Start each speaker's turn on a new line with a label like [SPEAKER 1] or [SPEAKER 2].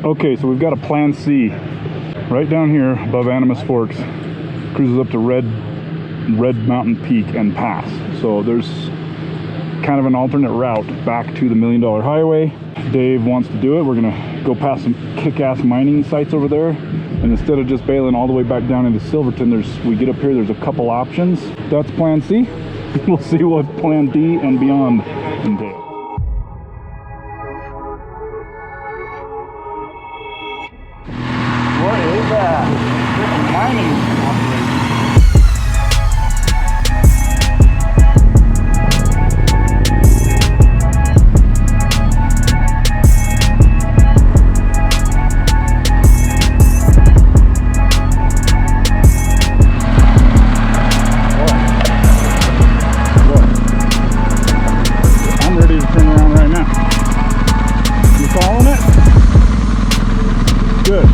[SPEAKER 1] Okay, so we've got a plan C right down here above Animas Forks. Cruises up to Red Mountain Peak and Pass. So there's kind of an alternate route back to the $1 Million Highway. Dave wants to do it. We're gonna go past some kick-ass mining sites over there, and instead of just bailing all the way back down into Silverton, we get up here, there's a couple options. That's plan C. We'll see what plan D and beyond entails. What is that? Freaking mining operation. I'm ready to turn around right now. You following it? Good.